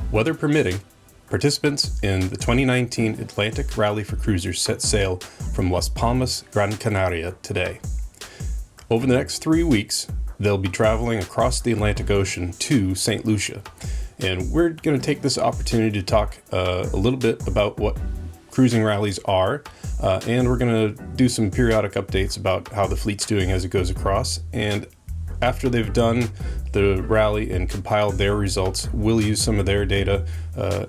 Weather permitting, participants in the 2019 Atlantic Rally for Cruisers set sail from Las Palmas, Gran Canaria today. Over the next 3 weeks, they'll be traveling across the Atlantic Ocean to St. Lucia. And we're going to take this opportunity to talk a little bit about what cruising rallies are, and we're going to do some periodic updates about how the fleet's doing as it goes across. And after they've done the rally and compiled their results, we'll use some of their data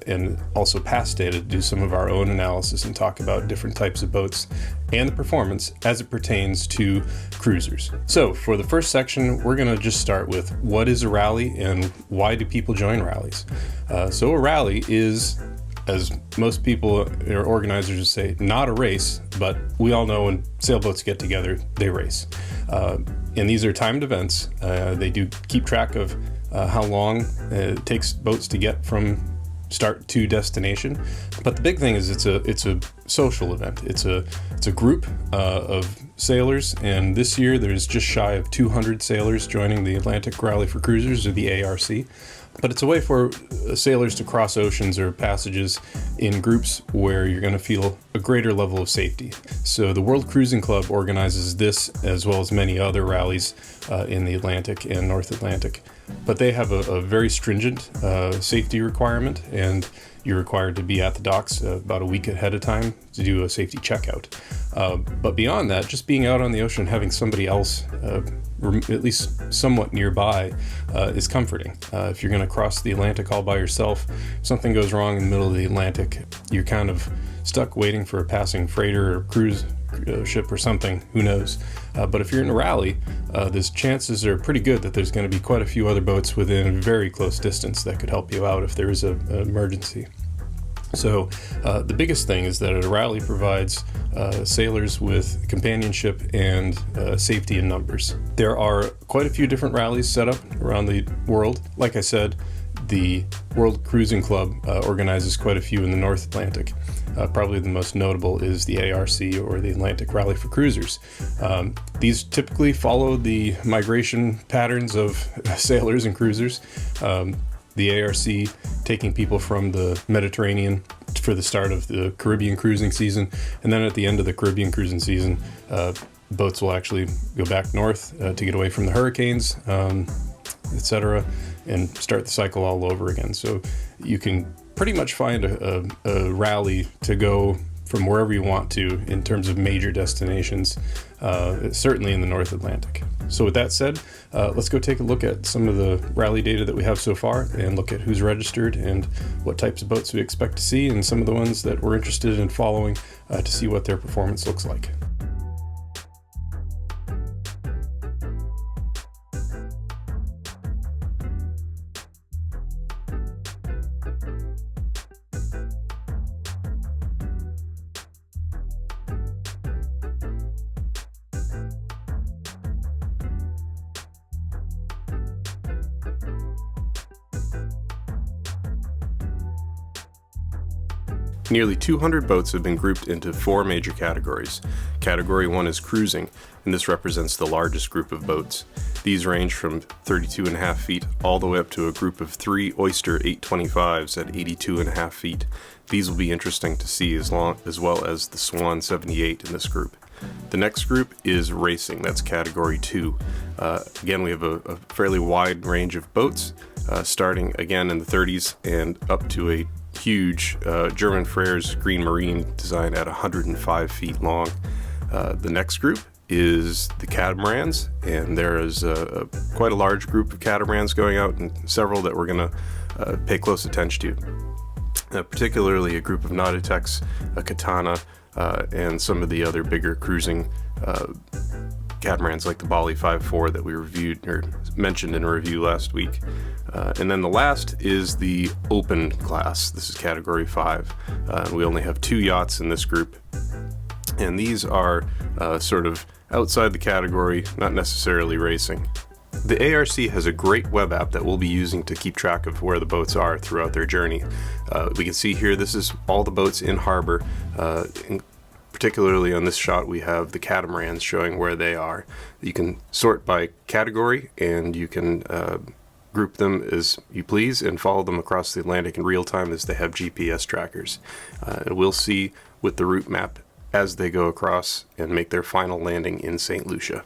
and also past data to do some of our own analysis and talk about different types of boats and the performance as it pertains to cruisers. So for the first section, we're going to just start with what is a rally and why do people join rallies. So a rally is, as most people or organizers would say, not a race, but we all know when sailboats get together, they race. And these are timed events. They do keep track of how long it takes boats to get from start to destination. But the big thing is it's a social event. It's a group of sailors, and this year there's just shy of 200 sailors joining the Atlantic Rally for Cruisers, or the ARC. But it's a way for sailors to cross oceans or passages in groups where you're going to feel a greater level of safety. So the World Cruising Club organizes this as well as many other rallies in the Atlantic and North Atlantic. But they have a very stringent safety requirement, and you're required to be at the docks about a week ahead of time to do a safety checkout. But beyond that, just being out on the ocean, having somebody else at least somewhat nearby is comforting. If you're going to cross the Atlantic all by yourself, if something goes wrong in the middle of the Atlantic, you're kind of stuck waiting for a passing freighter or cruise ship or something, who knows. But if you're in a rally, there's chances are pretty good that there's going to be quite a few other boats within very close distance that could help you out if there is an emergency. So the biggest thing is that a rally provides sailors with companionship and safety in numbers. There are quite a few different rallies set up around the world. Like I said, the World Cruising Club organizes quite a few in the North Atlantic. Probably the most notable is the ARC, or the Atlantic Rally for Cruisers. These typically follow the migration patterns of sailors and cruisers. The ARC taking people from the Mediterranean for the start of the Caribbean cruising season, and then at the end of the Caribbean cruising season, boats will actually go back north to get away from the hurricanes, etc., and start the cycle all over again. So you can pretty much find a rally to go from wherever you want to in terms of major destinations, certainly in the North Atlantic. So with that said, let's go take a look at some of the rally data that we have so far and look at who's registered and what types of boats we expect to see, and some of the ones that we're interested in following to see what their performance looks like. Nearly 200 boats have been grouped into 4 major categories. Category 1 is cruising, and this represents the largest group of boats. These range from 32.5 feet all the way up to a group of 3 Oyster 825s at 82.5 feet. These will be interesting to see as well as the Swan 78 in this group. The next group is racing, that's category 2. Again, we have a fairly wide range of boats, starting again in the 30s and up to a huge German Freres Green Marine design at 105 feet long. The next group is the catamarans, and there is quite a large group of catamarans going out, and several that we're going to pay close attention to, particularly a group of Nautotex, a Katana, and some of the other bigger cruising catamarans like the Bali 5.4 that we reviewed or mentioned in a review last week. And then the last is the open class. This is category 5. We only have 2 yachts in this group, and these are sort of outside the category, not necessarily racing. The ARC has a great web app that we'll be using to keep track of where the boats are throughout their journey. We can see here, this is all the boats in harbor. Particularly on this shot, we have the catamarans showing where they are. You can sort by category, and you can group them as you please and follow them across the Atlantic in real time as they have GPS trackers. We'll see with the route map as they go across and make their final landing in St. Lucia.